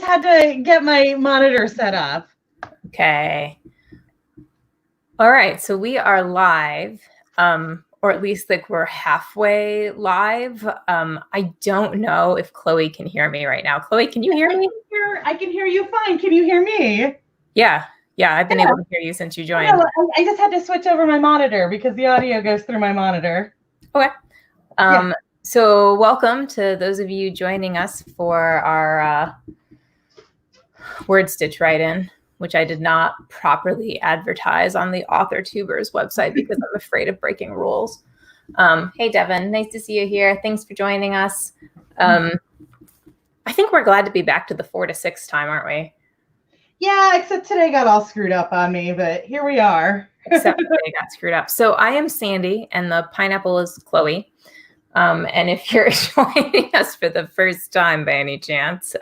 had to get my monitor set up. Okay. All right. So we are live, or at least like we're halfway live. I don't know if Chloe can hear me right now. Chloe, can you hear me? I can hear you fine. Can you hear me? Yeah. I've been able to hear you since you joined. No, I just had to switch over my monitor because the audio goes through my monitor. Okay. So welcome to those of you joining us for our WordStitch write-in, which I did not properly advertise on the AuthorTubers website because I'm afraid of breaking rules. Hey, Devin, nice to see you here. Thanks for joining us. I think we're glad to be back to the 4 to 6 time, aren't we? Yeah, except today got all screwed up on me, but here we are. Except today got screwed up. So I am Sandy, and the pineapple is Chloe. And if you're joining us for the first time by any chance,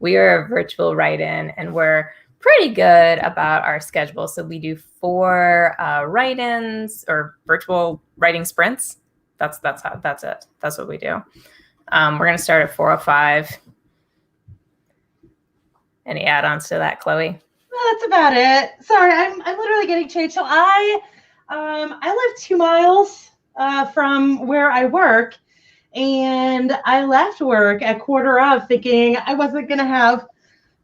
we are a virtual write-in, and we're pretty good about our schedule. So we do 4 write-ins or virtual writing sprints. That's it. That's what we do. We're going to start at 4:05. Any add-ons to that, Chloe? Well, that's about it. Sorry, I'm literally getting changed. So I live 2 miles from where I work, and I left work at 4:15 thinking I wasn't going to have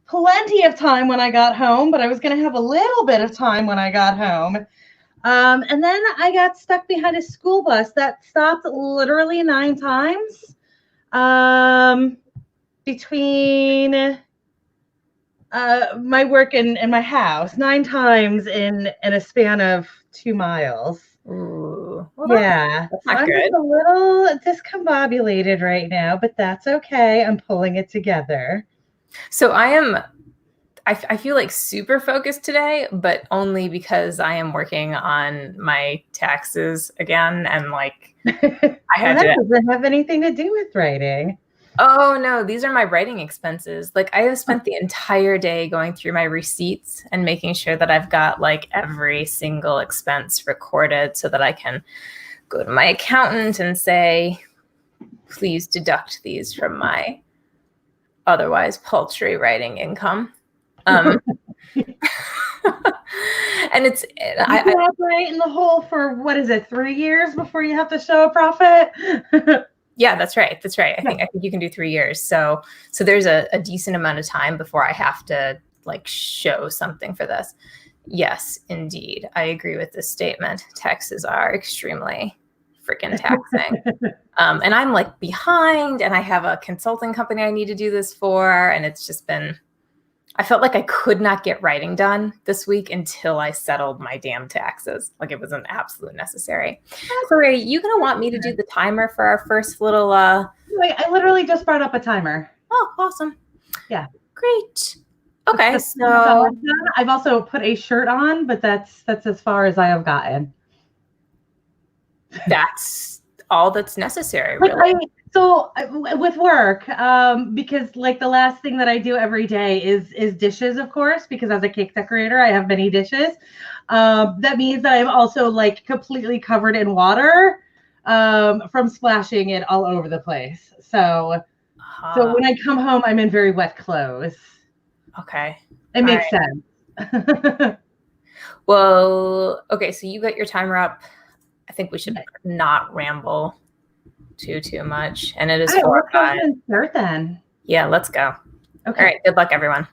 plenty of time when I got home, but I was going to have a little bit of time when I got home. And then I got stuck behind a school bus that stopped literally 9 times between my work and my house, 9 times in a span of 2 miles. Ooh, well, yeah, that's so not I'm good. just a little discombobulated right now, but that's okay. I'm pulling it together. So I feel like super focused today, but only because I am working on my taxes again, and like I had that doesn't have anything to do with writing. Oh no, these are my writing expenses. Like I have spent the entire day going through my receipts and making sure that I've got like every single expense recorded so that I can go to my accountant and say, please deduct these from my otherwise paltry writing income. And it's I operate in the hole for what is it, 3 years before you have to show a profit? Yeah, that's right. I think you can do 3 years. So there's a decent amount of time before I have to like show something for this. Yes, indeed. I agree with this statement. Taxes are extremely freaking taxing. And I'm like behind, and I have a consulting company I need to do this for. And it's just been, I felt like I could not get writing done this week until I settled my damn taxes. Like it was an absolute necessary. Chloe, you gonna want me to do the timer for our first little Wait, I literally just brought up a timer. Oh, awesome. Yeah. Great. Okay, so I've also put a shirt on, but that's as far as I have gotten. That's all that's necessary, really. So with work, because like the last thing that I do every day is dishes, of course, because as a cake decorator, I have many dishes. That means that I'm also like completely covered in water from splashing it all over the place. So when I come home, I'm in very wet clothes. Okay. It makes sense. Well, okay, so you got your timer up. I think we should not ramble too much. And it is 4:05. Start then. Yeah, let's go. Okay. All right. Good luck, everyone.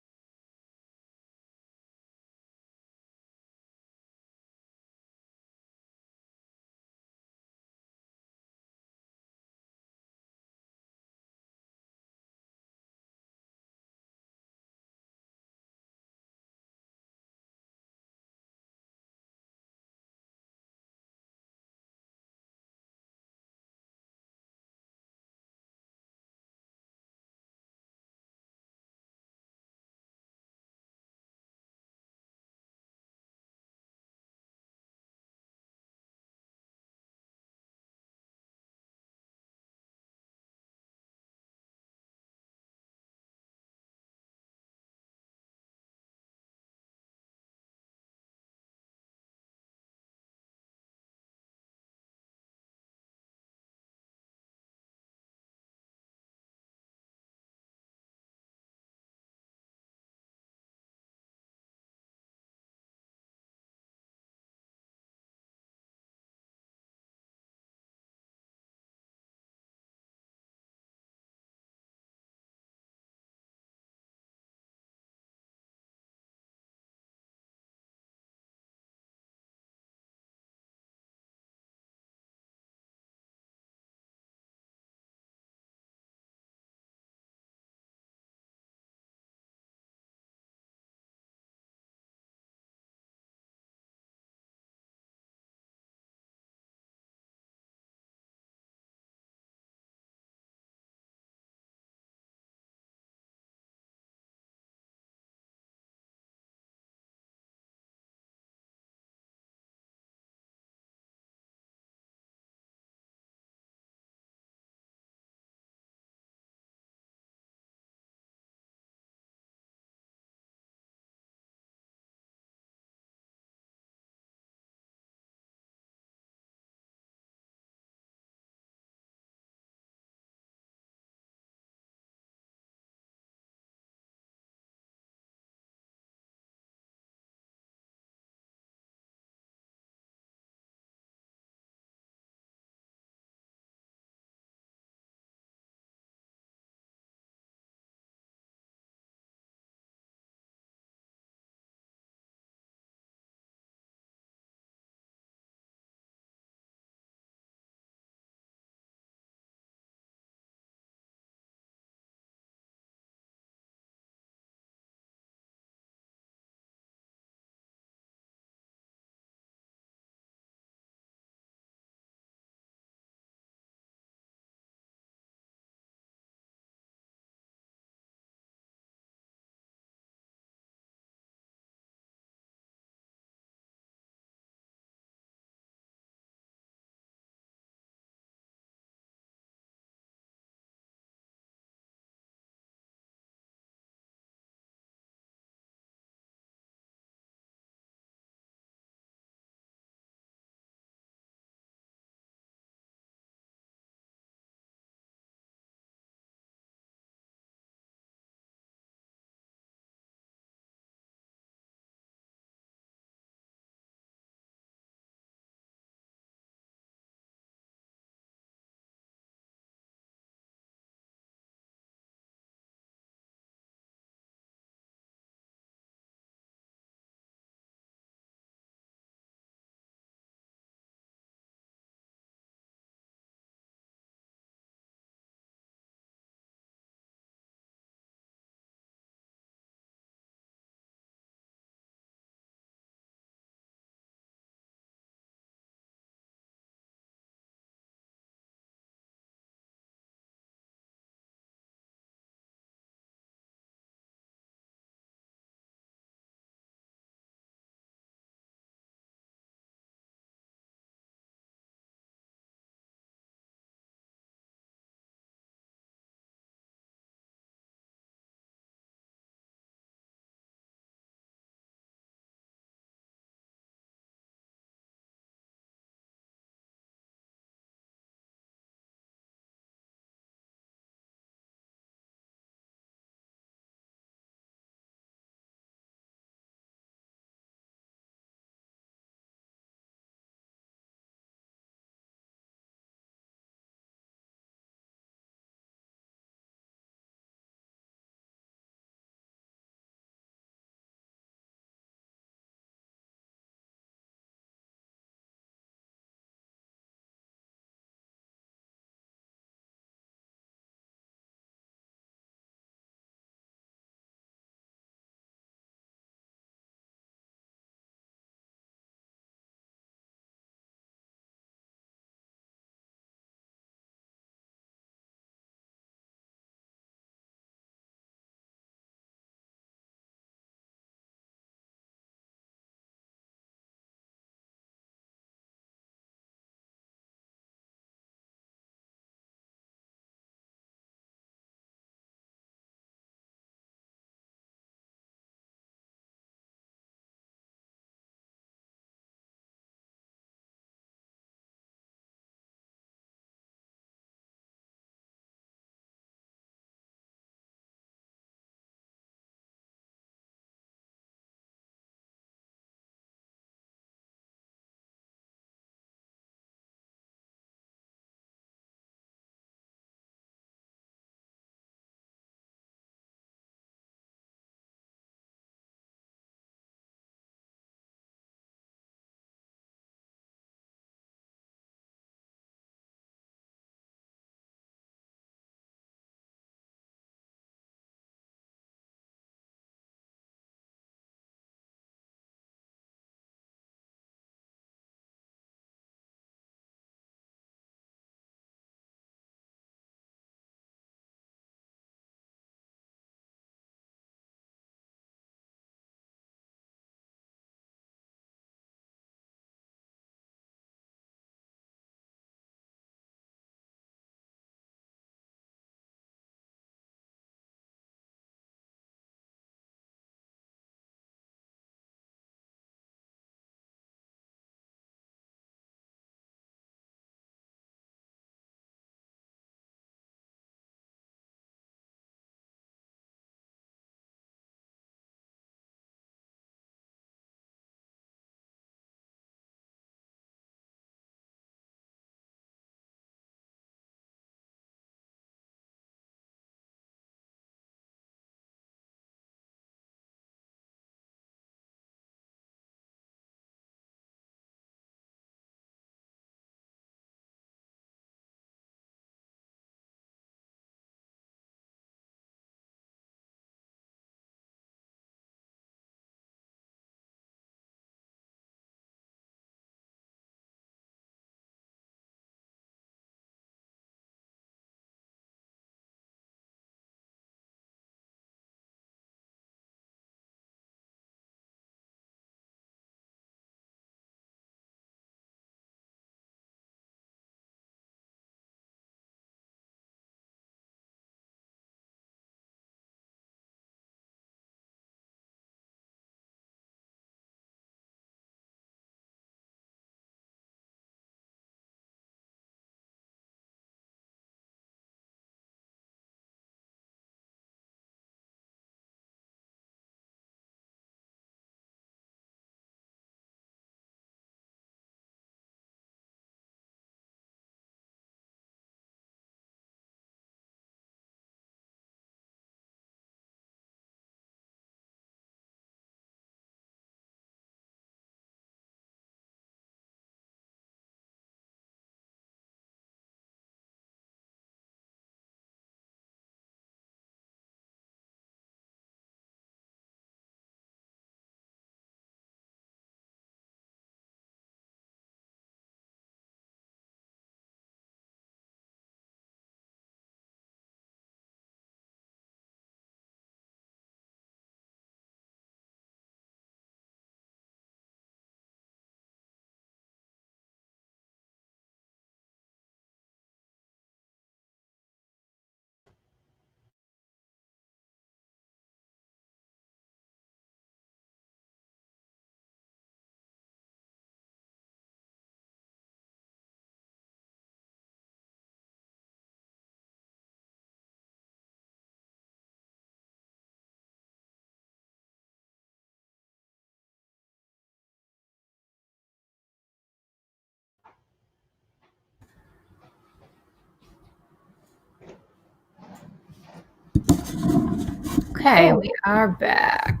Okay, we are back.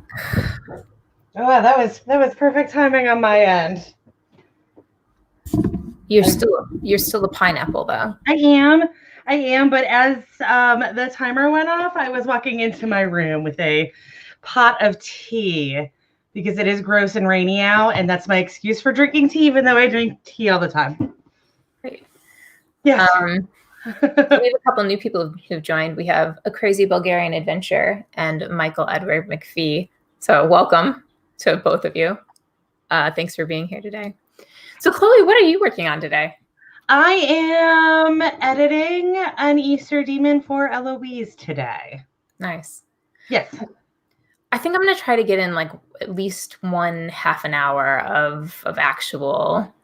Oh, that was perfect timing on my end. You're still the pineapple though. I am, but as the timer went off, I was walking into my room with a pot of tea because it is gross and rainy out, and that's my excuse for drinking tea, even though I drink tea all the time. Great. Yes. We have a couple new people who've joined. We have A Crazy Bulgarian Adventure and Michael Edward McPhee. So welcome to both of you. Thanks for being here today. So Chloe, what are you working on today? I am editing an Easter Demon for Eloise today. Nice. Yes. I think I'm going to try to get in like at least 1/2 an hour of actual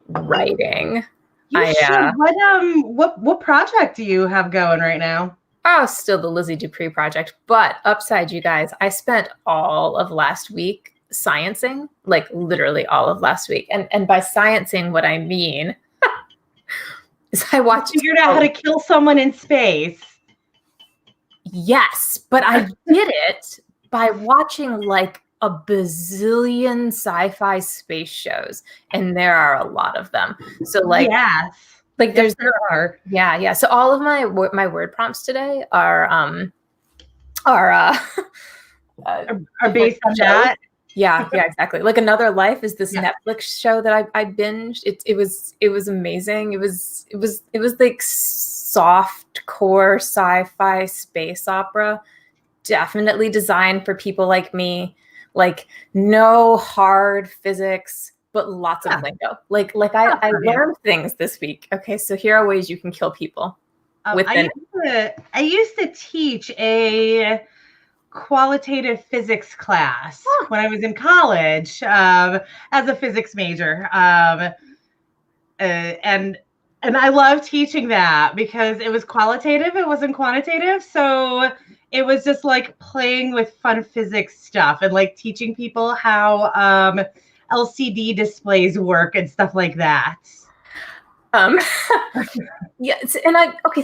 writing. You should. What project do you have going right now? Oh, still the Lizzie Dupree project. But upside, you guys, I spent all of last week sciencing, like literally all of last week. And by sciencing, what I mean is I watched. You figured out how to kill someone in space. Yes, but I did it by watching like a bazillion sci-fi space shows, and there are a lot of them. So like, yes, like there are. Yeah. So all of my word prompts today are based on that. Yeah, exactly. Like Another Life is this Netflix show that I binged. It was amazing. It was like soft core sci-fi space opera, definitely designed for people like me. Like no hard physics, but lots of lingo. Like I learned things this week. Okay, so here are ways you can kill people. I used to teach a qualitative physics class when I was in college as a physics major. And I love teaching that because it was qualitative, it wasn't quantitative. So it was just like playing with fun physics stuff and like teaching people how LCD displays work and stuff like that. Yes, and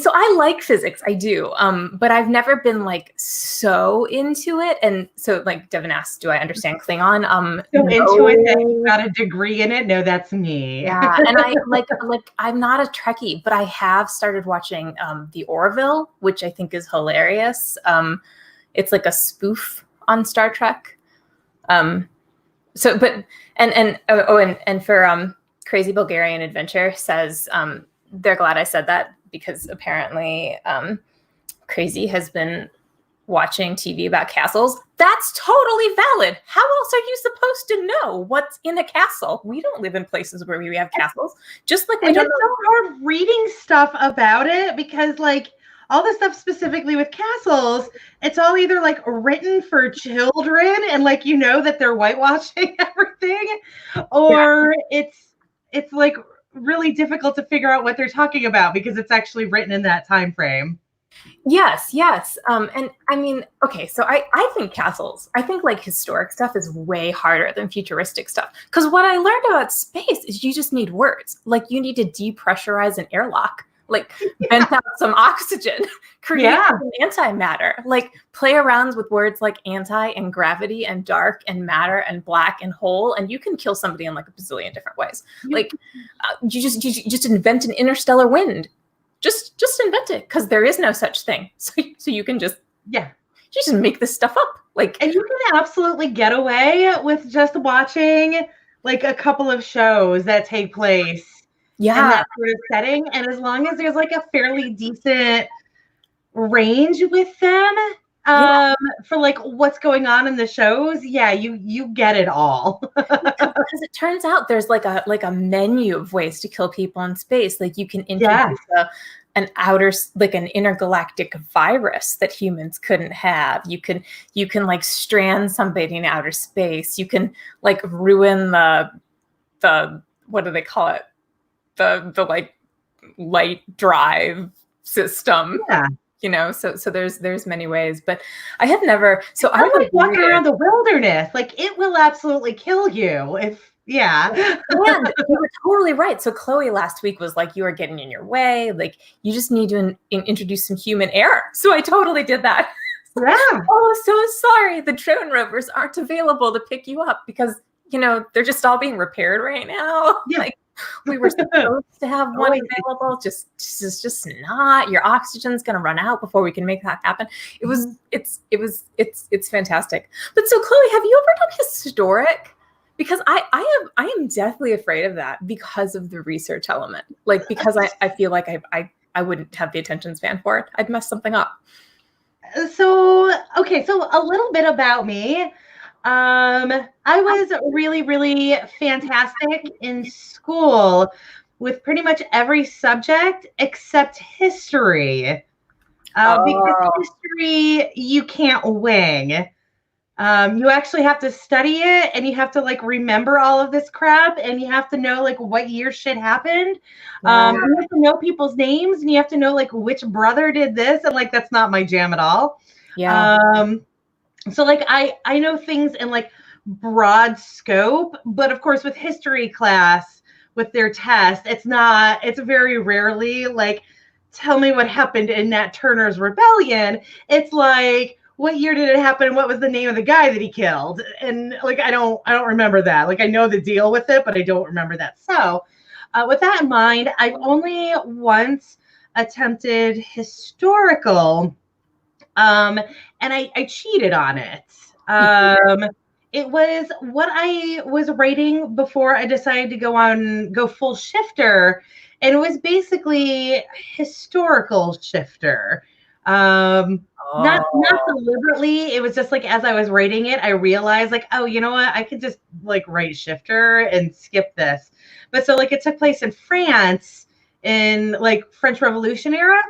so I like physics, I do, but I've never been like so into it. And so like Devin asked, do I understand Klingon? So into it that you got a degree in it? No, that's me. Yeah, and I like I'm not a Trekkie, but I have started watching the Orville, which I think is hilarious. It's like a spoof on Star Trek. So, but and for Crazy Bulgarian Adventure says they're glad I said that because apparently Crazy has been watching TV about castles. That's totally valid. How else are you supposed to know what's in a castle? We don't live in places where we have castles. Just like we don't know. It's so hard reading stuff about it because like all the stuff specifically with castles, it's all either like written for children and like you know that they're whitewashing everything, or it's like really difficult to figure out what they're talking about because it's actually written in that time frame. Yes. And I mean, okay, so I think castles, I think like historic stuff is way harder than futuristic stuff. Because what I learned about space is you just need words. Like you need to depressurize an airlock, like vent out some oxygen, create some antimatter, like play around with words like anti and gravity and dark and matter and black and whole, and you can kill somebody in like a bazillion different ways. Like you just invent an interstellar wind. Just invent it because there is no such thing. So you can just make this stuff up. Like, and you can absolutely get away with just watching like a couple of shows that take place in that sort of setting. And as long as there's like a fairly decent range with them for like what's going on in the shows, you get it all. Because it turns out there's like a menu of ways to kill people in space. Like you can introduce an intergalactic virus that humans couldn't have. You can like strand somebody in outer space. You can like ruin the what do they call it? The like light drive system. Yeah. You know, so there's many ways, but I have never. So I'm like walking around the wilderness, like it will absolutely kill you if. Yeah. And you were totally right. So Chloe last week was like, you are getting in your way. Like you just need to introduce some human error. So I totally did that. Yeah. Oh, so sorry. The drone rovers aren't available to pick you up because, they're just all being repaired right now. Yeah. Like we were supposed to have one available, just not. Your oxygen's going to run out before we can make that happen. It's fantastic. But so Chloe, have you ever done historic? Because I am deathly afraid of that because of the research element. Like, because I feel like I wouldn't have the attention span for it. I'd mess something up. So a little bit about me. I was really, really fantastic in school with pretty much every subject except history. Because history you can't wing. You actually have to study it, and you have to like remember all of this crap, and you have to know like what year shit happened. You have to know people's names, and you have to know like which brother did this, and like that's not my jam at all. Yeah. So like I know things in like broad scope, but of course with history class with their test, it's very rarely like tell me what happened in Nat Turner's rebellion. It's like what year did it happen? What was the name of the guy that he killed? And like I don't remember that. Like I know the deal with it, but I don't remember that. So with that in mind, I've only once attempted historical, and I cheated on it. It was what I was writing before I decided to go full shifter, and it was basically historical shifter. Not deliberately. It was just like as I was writing it, I realized like, oh, you know what? I could just like write shifter and skip this. But so like it took place in France in like French Revolution era,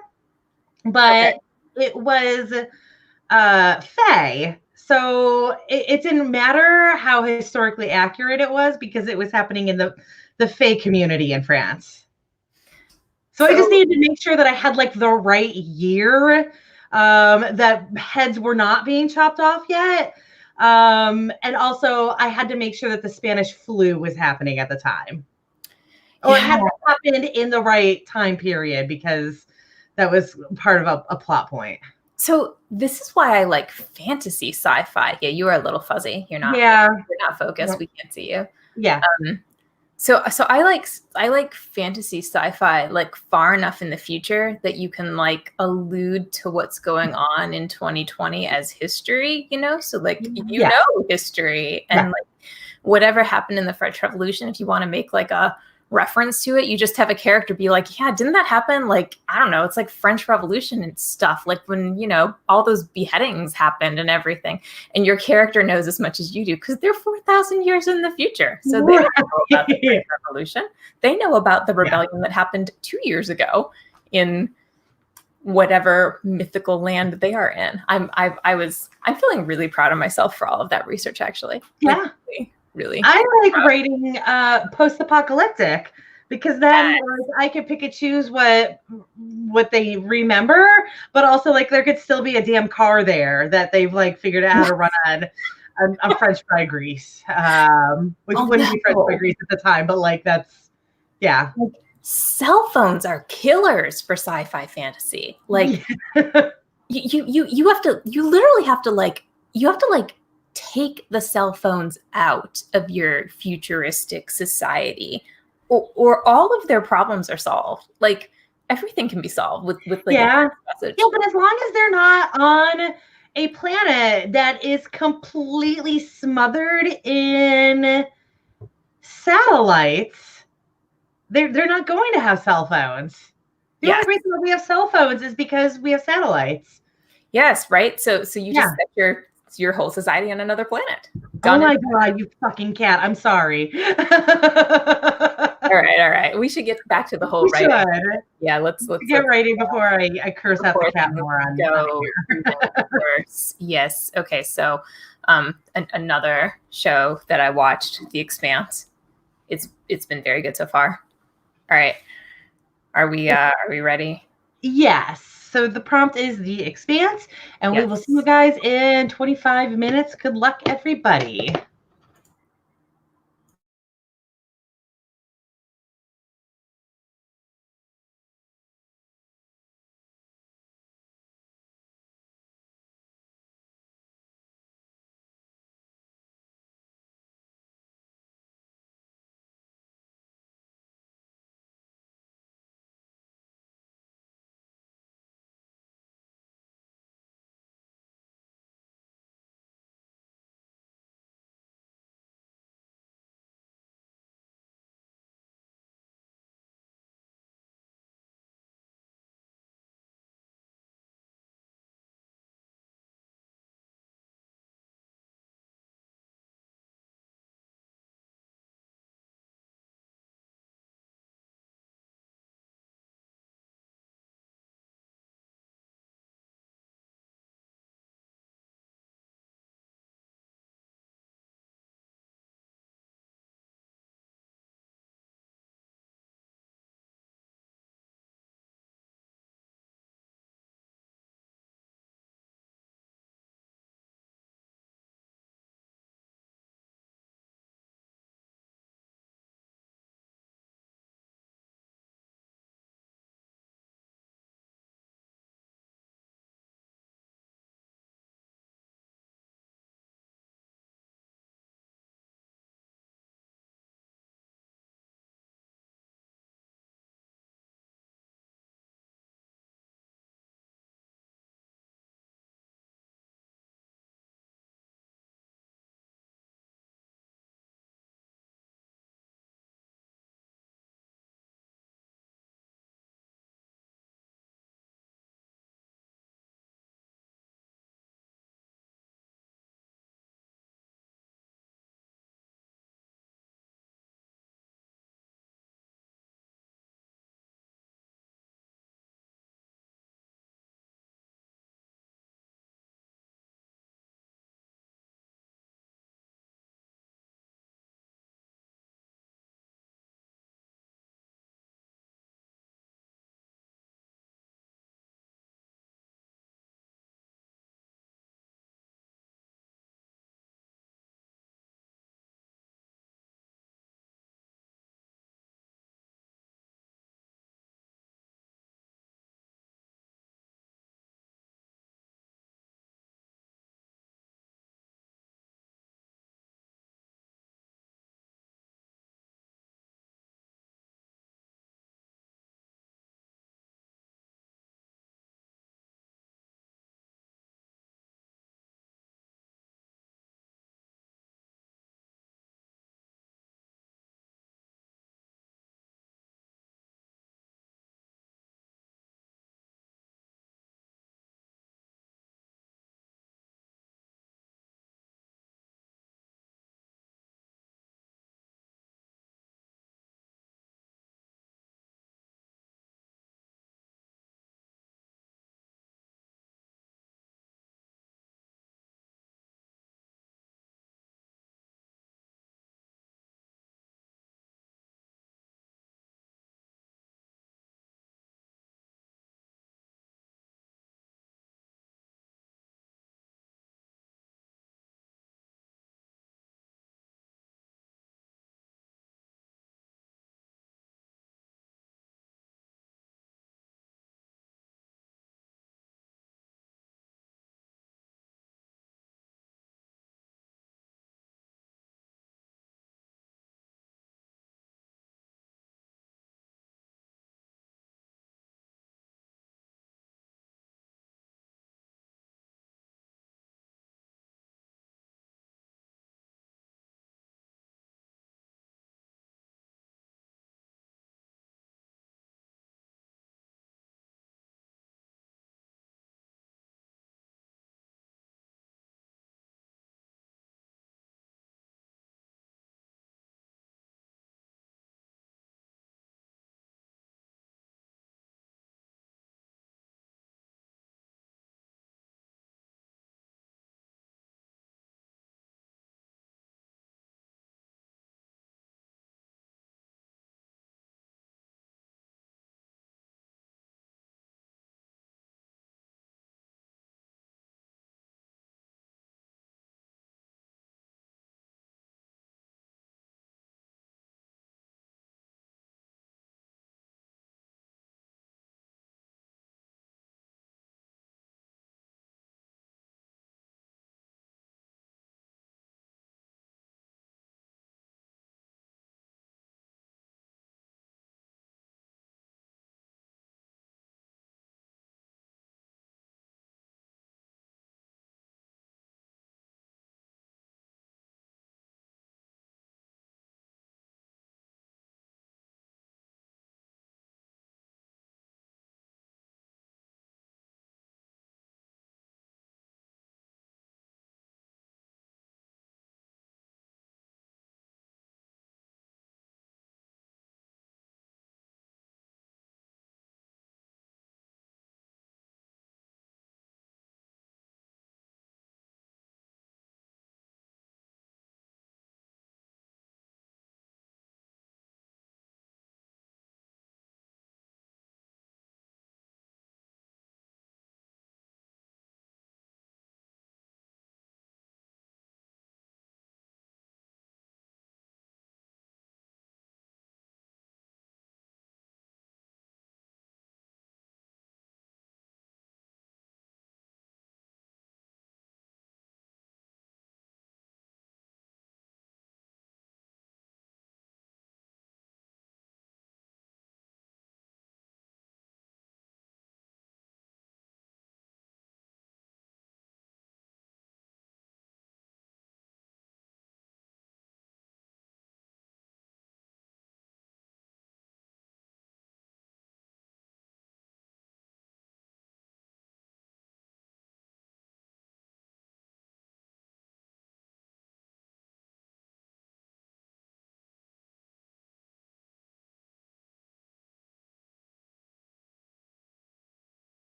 but it was Faye. So it didn't matter how historically accurate it was because it was happening in the Faye community in France. So I just needed to make sure that I had like the right year, that heads were not being chopped off yet. And also I had to make sure that the Spanish flu was happening at the time. Or it had happened in the right time period because that was part of a plot point. So this is why I like fantasy sci-fi. Yeah, you are a little fuzzy. You're not focused. Yep. We can't see you. Yeah. So I like fantasy sci-fi like far enough in the future that you can like allude to what's going on in 2020 as history, So like know history and like whatever happened in the French Revolution, if you want to make like a reference to it, you just have a character be like, yeah, didn't that happen? Like, I don't know, it's like French Revolution and stuff, like when, all those beheadings happened and everything. And your character knows as much as you do because they're 4,000 years in the future. So they don't know about the French Revolution. They know about the rebellion that happened 2 years ago in whatever mythical land they are in. I'm feeling really proud of myself for all of that research, actually. Yeah. Like, really. I like writing post-apocalyptic because then I could pick and choose what they remember, but also like there could still be a damn car there that they've like figured out how to run on French fry grease, which wouldn't be French fry grease at the time, but like that's cell phones are killers for sci-fi fantasy. Like you literally have to take the cell phones out of your futuristic society or all of their problems are solved. Like everything can be solved with like a message. Yeah, but as long as they're not on a planet that is completely smothered in satellites, they're not going to have cell phones. The only reason that we have cell phones is because we have satellites. Yes, right. So you just set your whole society on another planet. Done. Oh my God, you fucking cat. I'm sorry. All right. We should get back to the whole writing. Yeah, let's get writing before I curse out the cat more on here. Yes. Okay. So, another show that I watched, The Expanse. It's been very good so far. All right. Are we ready? Yes. So the prompt is The Expanse, and we will see you guys in 25 minutes. Good luck, everybody.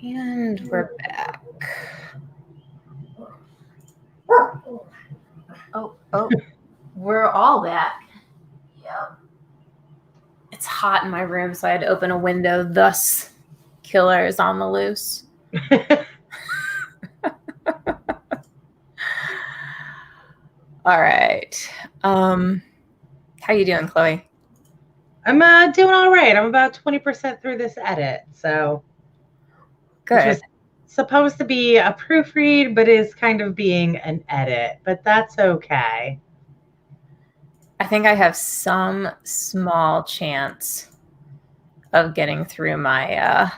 And we're back. Oh, we're all back. Yep. It's hot in my room, so I had to open a window, thus killer is on the loose. All right. How you doing, Chloe? I'm doing all right. I'm about 20% through this edit, so Good. Which was supposed to be a proofread, but is kind of being an edit, but that's okay. I think I have some small chance of getting through my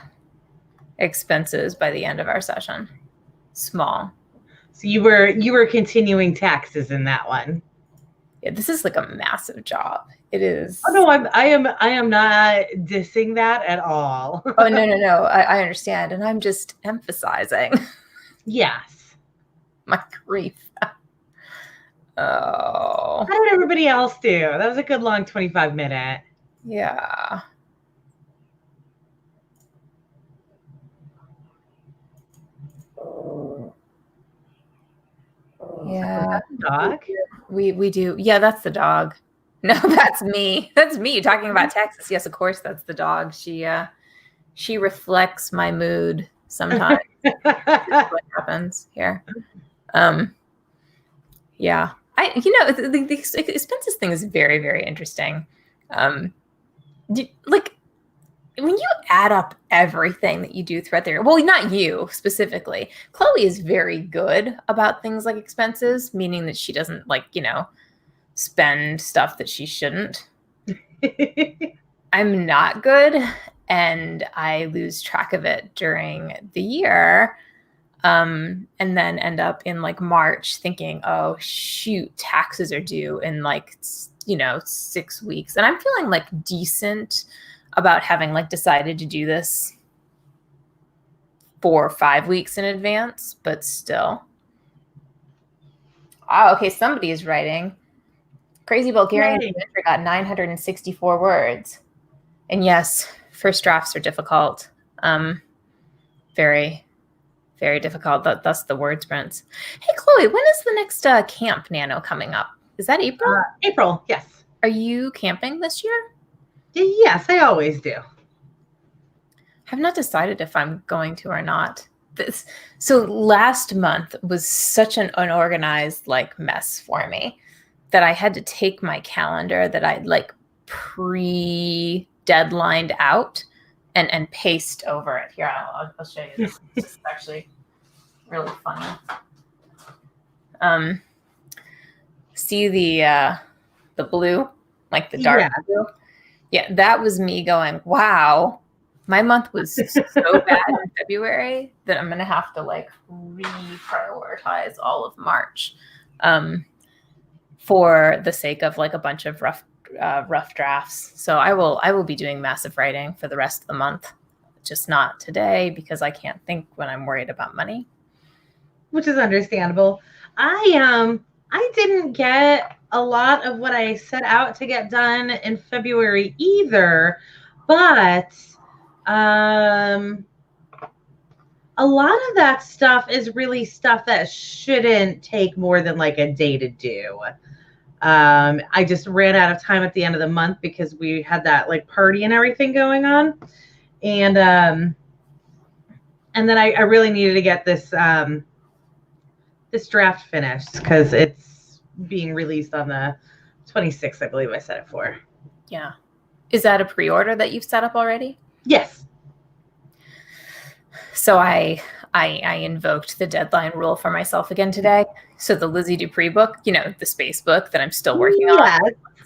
expenses by the end of our session. Small. So you were continuing taxes in that one. Yeah, this is like a massive job. It is. Oh no, I am not dissing that at all. Oh no. I understand, and I'm just emphasizing. Yes. My grief. Oh. How did everybody else do? That was a good long 25-minute. Yeah. Yeah. Dog? We do. Yeah, that's the dog. No, that's me. That's me talking about Texas. Yes, of course, that's the dog. She reflects my mood sometimes. What happens here? Yeah. The expenses thing is very, very interesting. Like when you add up everything that you do throughout the year, well, not you specifically. Chloe is very good about things like expenses, meaning that she doesn't spend stuff that she shouldn't. I'm not good, and I lose track of it during the year. And then end up in like March thinking, oh shoot, taxes are due in 6 weeks. And I'm feeling like decent about having like decided to do this 4 or 5 weeks in advance, but still. Oh, okay. Somebody is writing. Crazy Bulgarian adventure got 964 words. And yes, first drafts are difficult. Very, very difficult. Thus the word sprints. Hey, Chloe, when is the next Camp Nano coming up? Is that April? April, yes. Are you camping this year? Yes, I always do. I've not decided if I'm going to or not. So last month was such an unorganized mess for me that I had to take my calendar that I'd pre-deadlined out and paste over it. Here, I'll show you this. This is actually really funny. See the blue, like the dark blue? Yeah, that was me going, wow, my month was so bad in February that I'm going to have to reprioritize all of March for the sake of a bunch of rough drafts. So I will be doing massive writing for the rest of the month, just not today because I can't think when I'm worried about money. Which is understandable. I didn't get a lot of what I set out to get done in February either, but a lot of that stuff is really stuff that shouldn't take more than a day to do. I just ran out of time at the end of the month because we had that party and everything going on. And then I really needed to get this draft finished because it's being released on the 26th, I believe I set it for. Yeah. Is that a pre-order that you've set up already? Yes. So I invoked the deadline rule for myself again today. So the Lizzie Dupree book, the space book that I'm still working on.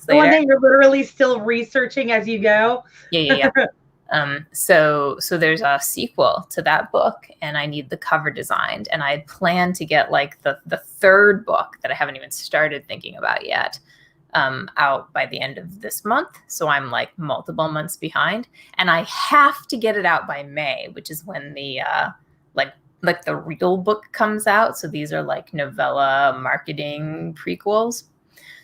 The one that you're literally still researching as you go. Yeah. So there's a sequel to that book, and I need the cover designed. And I had planned to get the third book that I haven't even started thinking about yet out by the end of this month. So I'm multiple months behind, and I have to get it out by May, which is when the the real book comes out. So these are novella marketing prequels.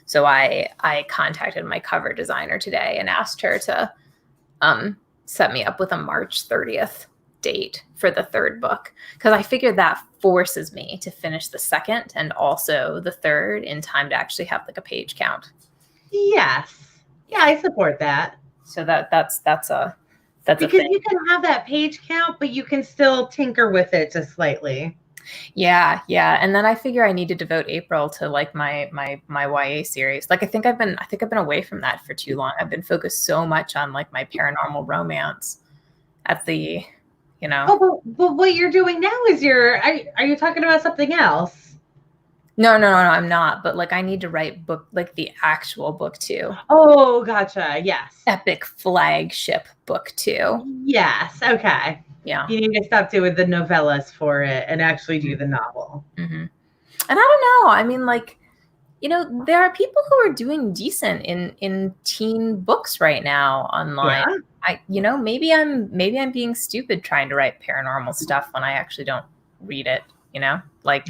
So I contacted my cover designer today and asked her to set me up with a March 30th date for the third book, because I figured that forces me to finish the second and also the third in time to actually have like a page count. Yes. Yeah, I support that. So that's a because thing. You can have that page count, but you can still tinker with it just slightly. Yeah. And then I figure I need to devote April to like my YA series. Like I think I've been away from that for too long. I've been focused so much on like my paranormal romance at the, Oh, but what you're doing now is are you talking about something else? No, I'm not. But like I need to write book, like the actual book 2. Oh, gotcha. Yes. Epic flagship book 2. Yes. Okay. Yeah. You need to stop doing the novellas for it and actually do the novel. Mm-hmm. And I don't know. I mean, like, there are people who are doing decent in teen books right now online. Yeah. Maybe I'm being stupid trying to write paranormal stuff when I actually don't read it, like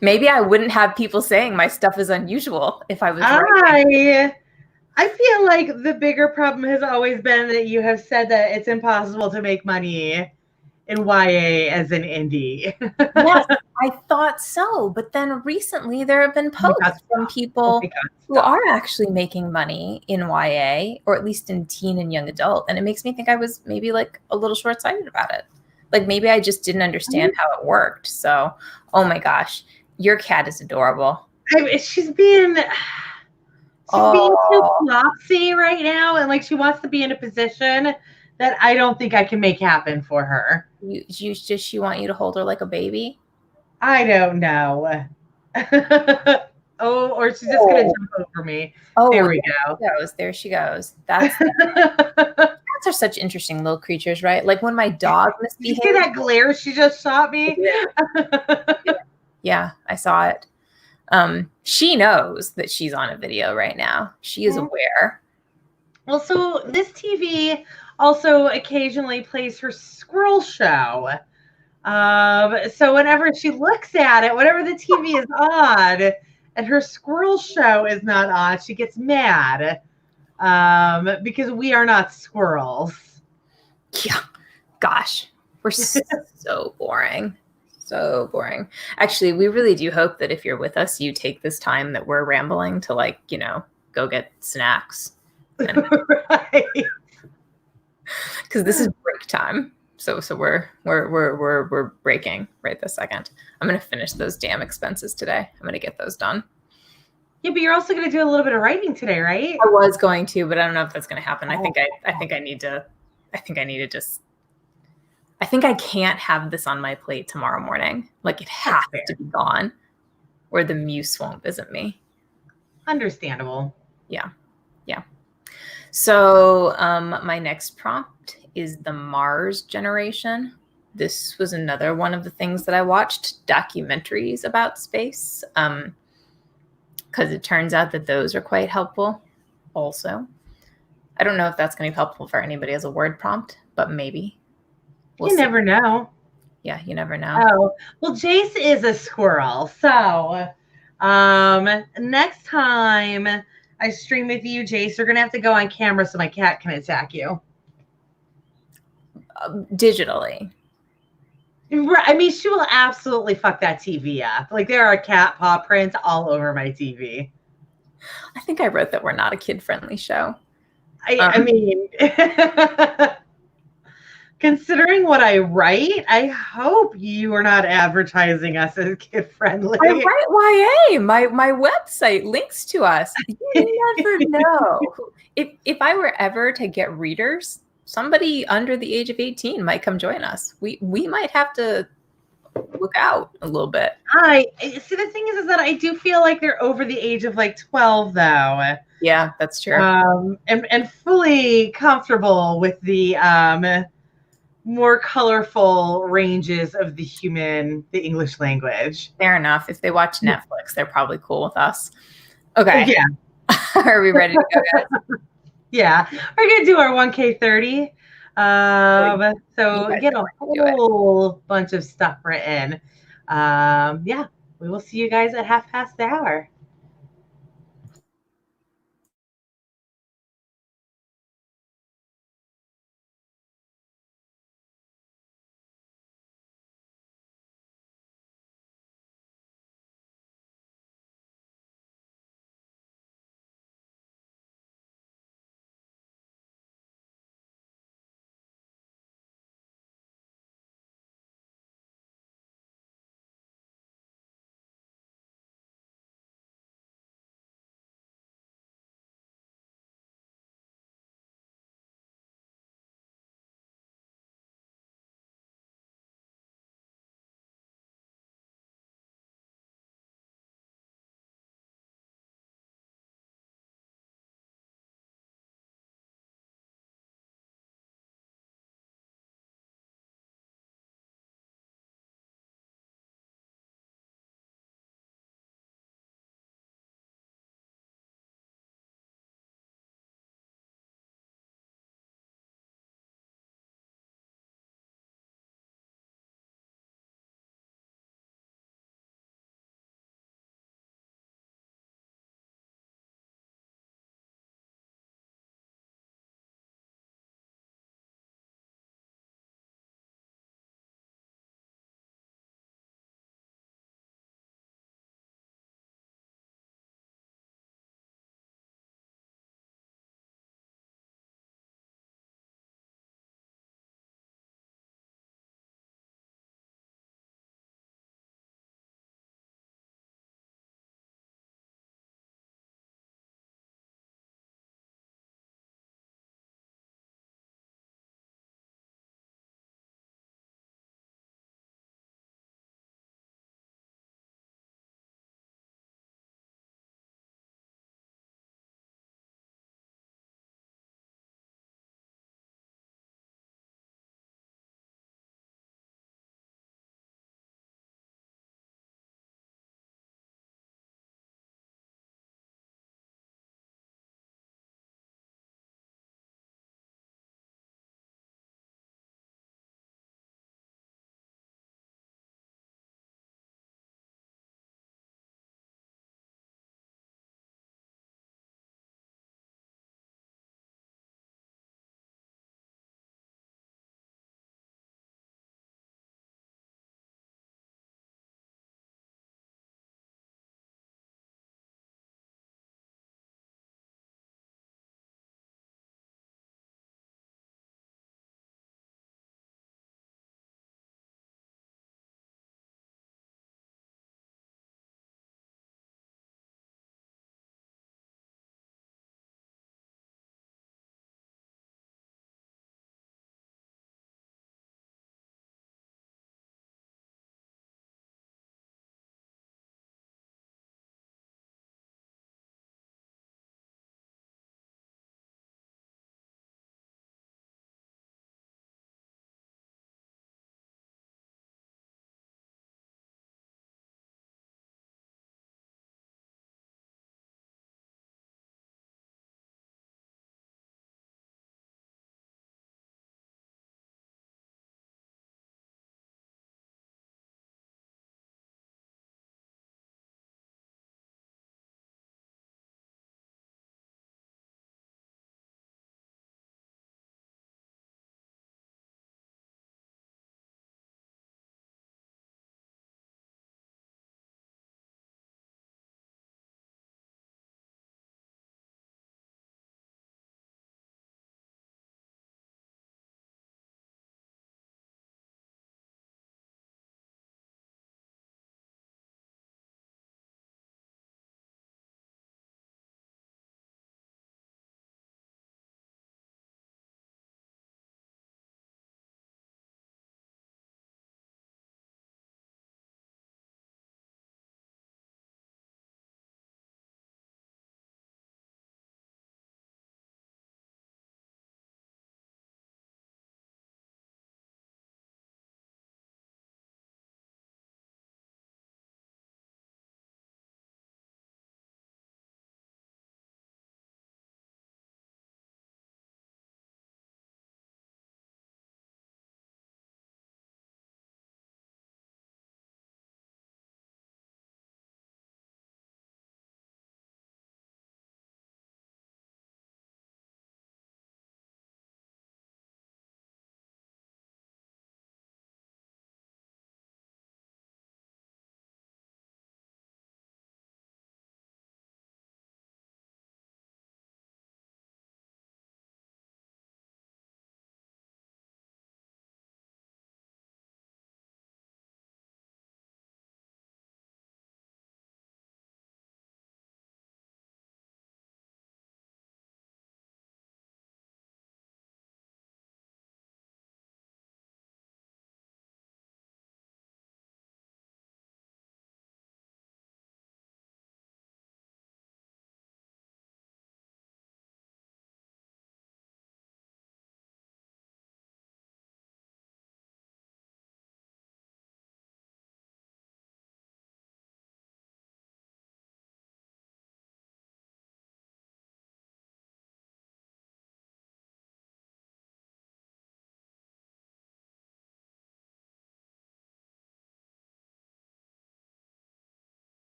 maybe I wouldn't have people saying my stuff is unusual if I was writing. I feel like the bigger problem has always been that you have said that it's impossible to make money in YA as an indie. Yes, I thought so. But then recently there have been posts from people who are actually making money in YA, or at least in teen and young adult. And it makes me think I was maybe like a little short-sighted about it. Like maybe I just didn't understand how it worked. So, oh my gosh, your cat is adorable. She's being too flopsy right now. And like she wants to be in a position that I don't think I can make happen for her. She want you to hold her like a baby? I don't know. Or she's just gonna jump over me. Oh, there we go. There she goes. Cats are such interesting little creatures, right? Like when my dog misbehaved. Did you see that glare she just shot me? Yeah, I saw it. She knows that she's on a video right now. She is aware. Well, so this TV also occasionally plays her squirrel show. So whenever she looks at it, whenever the TV is on and her squirrel show is not on, she gets mad because we are not squirrels. Yeah. Gosh, we're so boring. So boring. Actually, we really do hope that if you're with us, you take this time that we're rambling to like, go get snacks. Right. Because this is break time. So we're breaking right this second. I'm gonna finish those damn expenses today. I'm gonna get those done. Yeah, but you're also gonna do a little bit of writing today, right? I was going to, but I don't know if that's gonna happen. I think I need to just. I think I can't have this on my plate tomorrow morning. Like it has to be gone, or the muse won't visit me. Understandable. Yeah. So my next prompt is the Mars generation. This was another one of the things that I watched, documentaries about space, because it turns out that those are quite helpful also. I don't know if that's going to be helpful for anybody as a word prompt, but maybe. You never know. Yeah, you never know. Oh, well, Jace is a squirrel. So next time I stream with you, Jace, you're going to have to go on camera so my cat can attack you. Digitally. I mean, she will absolutely fuck that TV up. Like there are cat paw prints all over my TV. I think I wrote that we're not a kid-friendly show. I mean, considering what I write, I hope you are not advertising us as kid-friendly. I write YA. My website links to us. You never know. If I were ever to get readers, somebody under the age of 18 might come join us. We might have to look out a little bit. See, the thing is that I do feel like they're over the age of like 12, though. Yeah, that's true. And fully comfortable with the more colorful ranges of the English language. Fair enough. If they watch Netflix, they're probably cool with us. Okay. Yeah. Are we ready to go, guys? Yeah. We're going to do our 1K30. So get a whole bunch of stuff written. Yeah. We will see you guys at 1:30.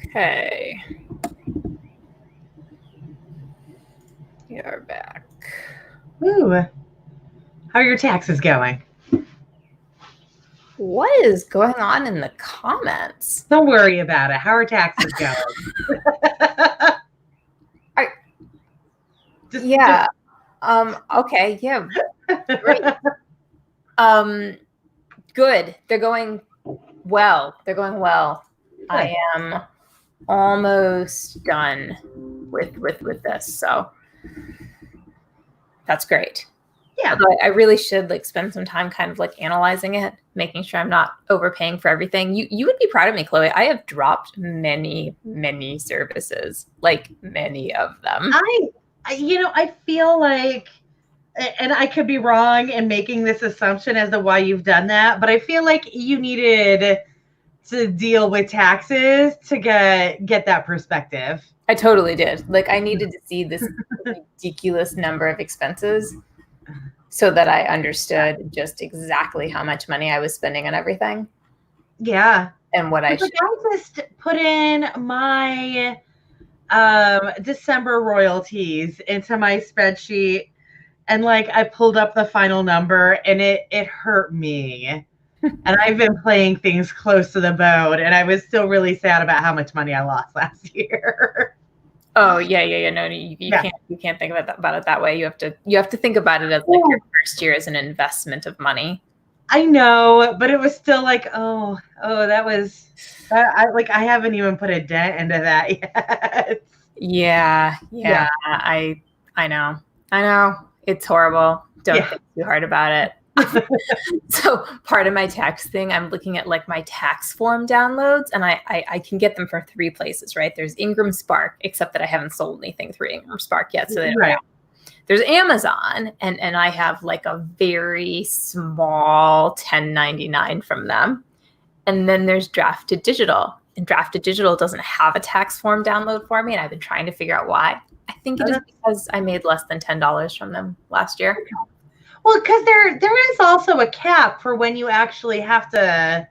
Okay. We are back. Ooh. How are your taxes going? What is going on in the comments? Don't worry about it. How are taxes going? Yeah. Okay. Yeah. Great. Good. They're going well. They're going well. Good. I am almost done with this, so that's great. Yeah. Although I really should like spend some time kind of like analyzing it, making sure I'm not overpaying for everything. You would be proud of me, Chloe. I have dropped many services, like many of them. I feel like, and I could be wrong in making this assumption as to why you've done that, but I feel like you needed to deal with taxes to get that perspective. I totally did. Like I needed to see this ridiculous number of expenses so that I understood just exactly how much money I was spending on everything. Yeah. And what I should. I just put in my December royalties into my spreadsheet, and like I pulled up the final number and it hurt me. And I've been playing things close to the bone, and I was still really sad about how much money I lost last year. Oh yeah. No, you can't think about it that way. You have to think about it as like your first year as an investment of money. I know, but it was still like, that was, I haven't even put a dent into that yet. Yeah. I know. It's horrible. Don't think too hard about it. So part of my tax thing, I'm looking at like my tax form downloads, and I can get them from 3 places, right? There's Ingram Spark, except that I haven't sold anything through Ingram Spark yet. So they don't count. There's Amazon, and I have like a very small 1099 from them. And then there's Drafted Digital. And Drafted Digital doesn't have a tax form download for me, and I've been trying to figure out why. I think it is because I made less than $10 from them last year. Well, because there is also a cap for when you actually have to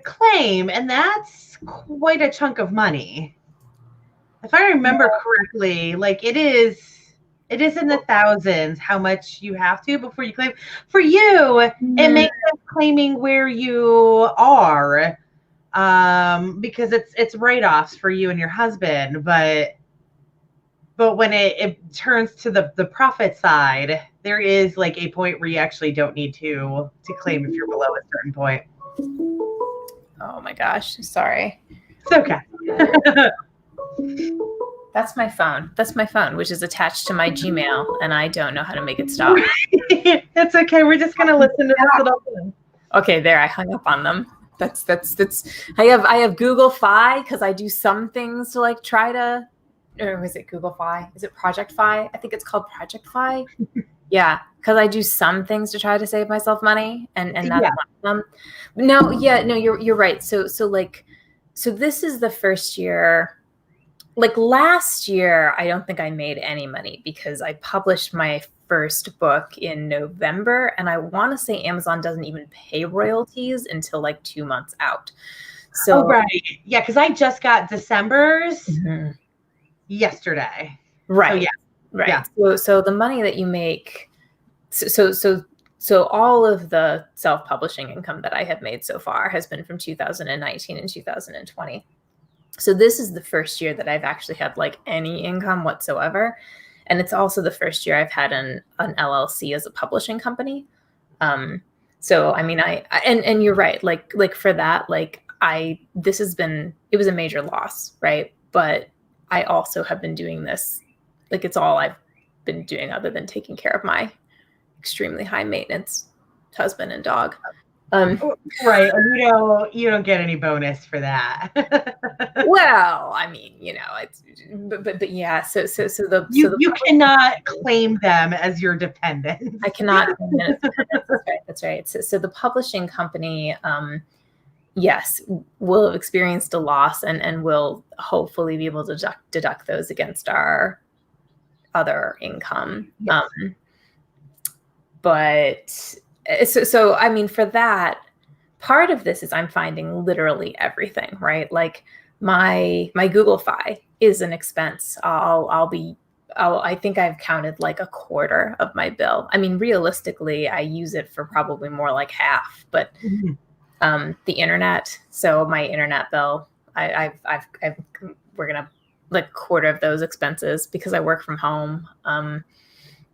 claim, and that's quite a chunk of money. If I remember correctly, like it is in the thousands how much you have to before you claim. For you, it makes sense claiming where you are, because it's write-offs for you and your husband, but when it turns to the profit side, there is like a point where you actually don't need to claim if you're below a certain point. Oh my gosh, sorry. It's okay. That's my phone, which is attached to my Gmail, and I don't know how to make it stop. It's okay. We're just gonna listen to this little thing. Okay, there. I hung up on them. That's. I have Google Fi because I do some things to like try to. Or is it Google Fi? Is it Project Fi? I think it's called Project Fi. Yeah, because I do some things to try to save myself money, and that's one of them. No, you're right. So this is the first year. Like last year, I don't think I made any money because I published my first book in November, and I want to say Amazon doesn't even pay royalties until like 2 months out. So right, yeah, because I just got December's yesterday. Right. So the money that you make, so all of the self-publishing income that I have made so far has been from 2019 and 2020. So this is the first year that I've actually had like any income whatsoever. And it's also the first year I've had an LLC as a publishing company. So, I mean, and you're right. Like for that, it was a major loss, right? But I also have been doing this, like it's all I've been doing other than taking care of my extremely high maintenance husband and dog. Right. And you don't get any bonus for that. Well, I mean, it's, but yeah. So you cannot claim them as your dependents. I cannot claim them as dependents. That's right. So the publishing company, yes, will have experienced a loss and will hopefully be able to deduct those against our other income. Yes. But so I mean, for that, part of this is I'm finding literally everything, right? Like my Google Fi is an expense. I think I've counted like a quarter of my bill. I mean, realistically, I use it for probably more like half, but the internet. So my internet bill, we're going to like quarter of those expenses because I work from home.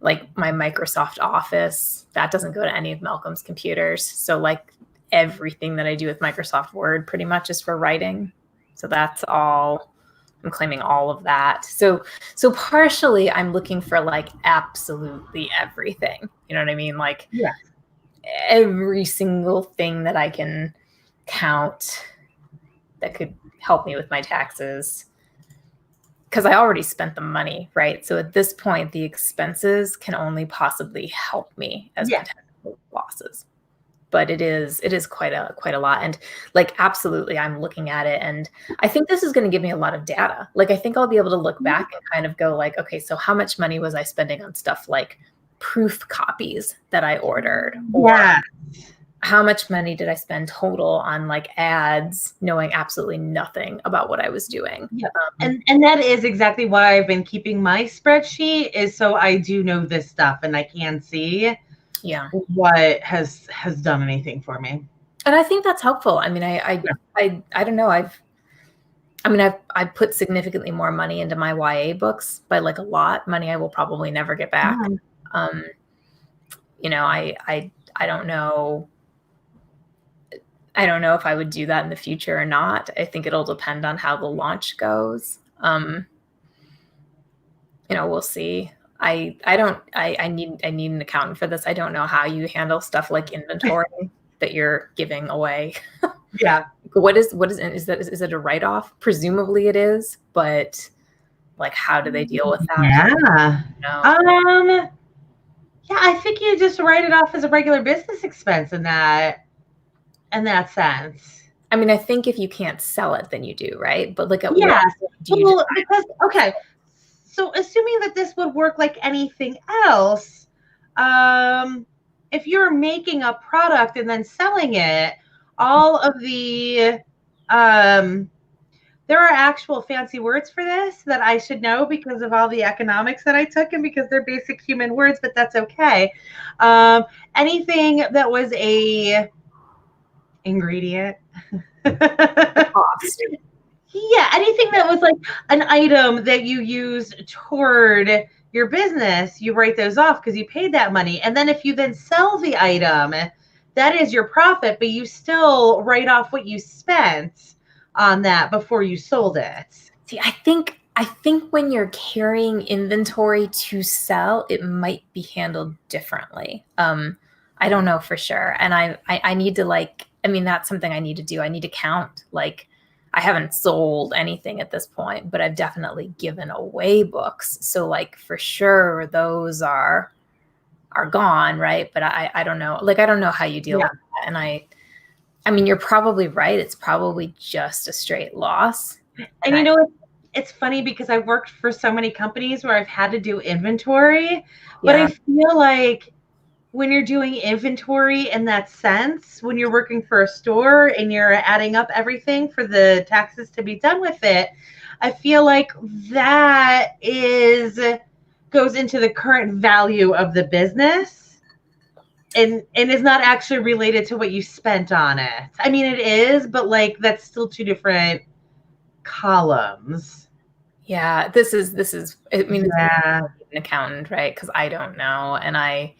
Like my Microsoft Office, that doesn't go to any of Malcolm's computers. So like everything that I do with Microsoft Word pretty much is for writing. So that's all, I'm claiming all of that. So partially I'm looking for like absolutely everything. You know what I mean? Like every single thing that I can count that could help me with my taxes. Because I already spent the money, right? So at this point, the expenses can only possibly help me as potential losses. But it is quite a lot. And like, absolutely, I'm looking at it. And I think this is going to give me a lot of data. Like, I think I'll be able to look back and kind of go like, okay, so how much money was I spending on stuff like proof copies that I ordered? Or how much money did I spend total on like ads, knowing absolutely nothing about what I was doing? Yeah. And that is exactly why I've been keeping my spreadsheet, is so I do know this stuff and I can see what has done anything for me. And I think that's helpful. I mean, I don't know. I've put significantly more money into my YA books by like a lot. Money I will probably never get back. You know, I don't know. I don't know if I would do that in the future or not. I think it'll depend on how the launch goes. You know, we'll see. I need an accountant for this. I don't know how you handle stuff like inventory that you're giving away. What is it a write-off? Presumably it is, but like, how do they deal with that? I think you just write it off as a regular business expense in that sense. I mean, I think if you can't sell it, then you do, right? But like, so assuming that this would work like anything else, if you're making a product and then selling it, all of the there are actual fancy words for this that I should know because of all the economics that I took and because they're basic human words, but that's okay. Anything that was a ingredient. Anything that was like an item that you used toward your business, you write those off because you paid that money. And then if you then sell the item, that is your profit, but you still write off what you spent on that before you sold it. See, I think when you're carrying inventory to sell, it might be handled differently. I don't know for sure. And I need to that's something I need to do. I need to count. Like, I haven't sold anything at this point, but I've definitely given away books. So like, for sure, those are gone, right? But I don't know. Like, I don't know how you deal with that. And I mean, you're probably right. It's probably just a straight loss. And you know, it's funny because I've worked for so many companies where I've had to do inventory, but I feel like when you're doing inventory in that sense, when you're working for a store and you're adding up everything for the taxes to be done with it, I feel like that goes into the current value of the business and is not actually related to what you spent on it. I mean, it is, but like, that's still two different columns. Yeah, this is, I mean, it's an accountant, right? Because I don't know. And if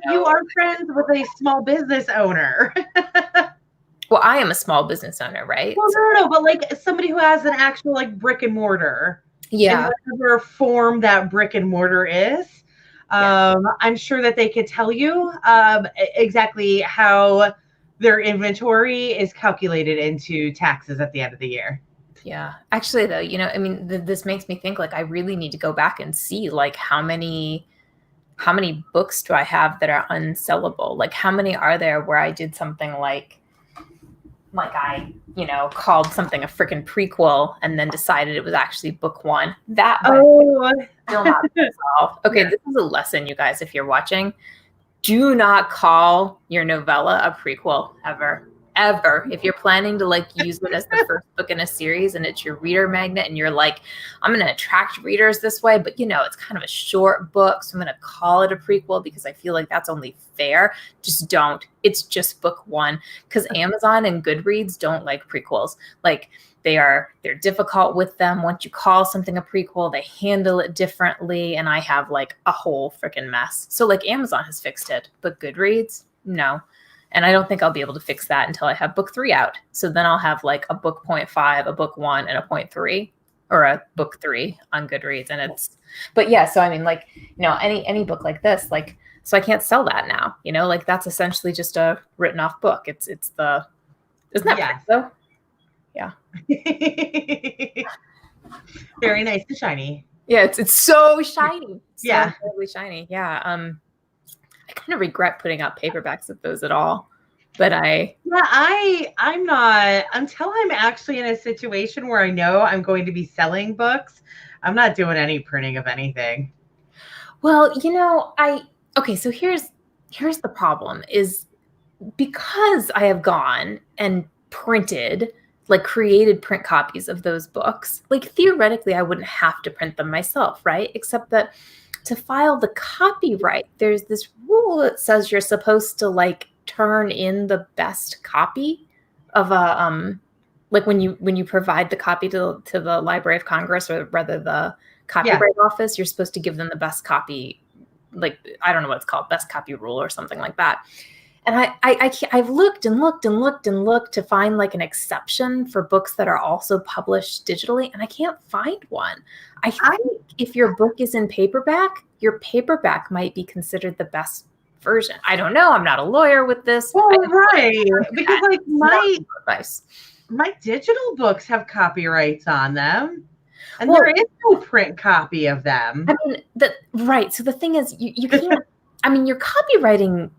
you are friends with a small business owner. Well, I am a small business owner, right? Well, no, but like somebody who has an actual like brick and mortar. Yeah. In whatever form that brick and mortar is. I'm sure that they could tell you exactly how their inventory is calculated into taxes at the end of the year. Yeah. Actually, though, you know, I mean, this makes me think like I really need to go back and see like how many books do I have that are unsellable? Like, how many are there where I did something like I, you know, called something a freaking prequel and then decided it was actually book one. That still not solved. Okay, this is a lesson, you guys, if you're watching. do not call your novella a prequel ever. Ever. If you're planning to like use it as the first book in a series and it's your reader magnet and you're like, I'm going to attract readers this way, but you know, it's kind of a short book, so I'm going to call it a prequel because I feel like that's only fair. Just don't. It's just book one, because Amazon and Goodreads don't like prequels. Like they're difficult with them. Once you call something a prequel, they handle it differently, and I have like a whole freaking mess. So like Amazon has fixed it, but Goodreads, no. And I don't think I'll be able to fix that until I have book 3 out. So then I'll have like a book 0.5, a book 1, and a 0.3, or a book 3 on Goodreads. And it's, but yeah, so I mean, like, you know, any book like this, like, so I can't sell that now, you know, like that's essentially just a written off book. Isn't that right, though? Yeah. Very nice and shiny. Yeah, it's so shiny. So yeah. Incredibly shiny. Yeah. I kind of regret putting out paperbacks of those at all, but I'm not, until I'm actually in a situation where I know I'm going to be selling books, I'm not doing any printing of anything. Well, you know, okay, so here's the problem is, because I have gone and printed, like created print copies of those books, like theoretically I wouldn't have to print them myself, right? Except that to file the copyright, there's this rule that says you're supposed to like turn in the best copy of a like when you provide the copy to the Library of Congress, or rather the Copyright Office, you're supposed to give them the best copy. Like, I don't know what it's called, best copy rule or something like that. And I've looked and looked and looked and looked to find like an exception for books that are also published digitally, and I can't find one. I think if your book is in paperback, your paperback might be considered the best version. I don't know. I'm not a lawyer with this. Well, right. Because like my digital books have copyrights on them. And there is no print copy of them. I mean, right. So the thing is, you can't, I mean, you're copywriting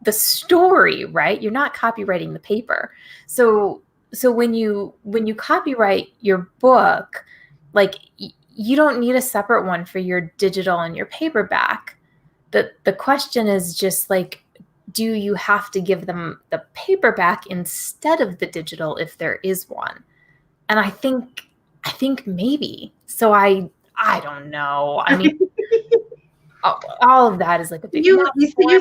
the story, right? You're not copywriting the paper. So when you copyright your book, like you don't need a separate one for your digital and your paperback. The question is just like, do you have to give them the paperback instead of the digital if there is one? And I think maybe. So I don't know. I mean, all of that is like a big. You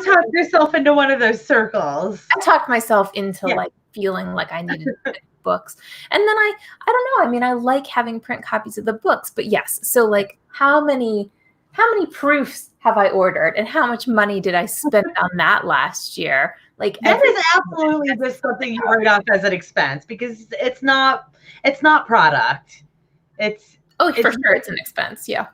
talked yourself into one of those circles. I talked myself into like feeling like I needed books, and then I don't know. I mean, I like having print copies of the books, but yes. So like, how many proofs have I ordered, and how much money did I spend on that last year? Like that is absolutely just something you write off as an expense, because it's not product. It's for sure it's an expense. Yeah.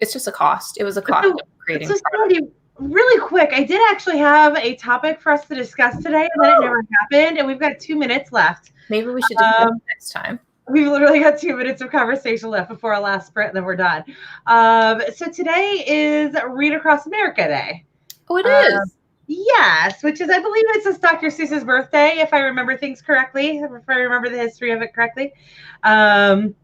It's just a cost. It was a cost of creating. So Sandy, really quick, I did actually have a topic for us to discuss today, and then it never happened, and we've got 2 minutes left. Maybe we should do that next time. We've literally got 2 minutes of conversation left before our last sprint, and then we're done. So today is Read Across America Day. Oh, it is? Yes, which is, I believe it's Dr. Seuss's birthday, if I remember things correctly, if I remember the history of it correctly. And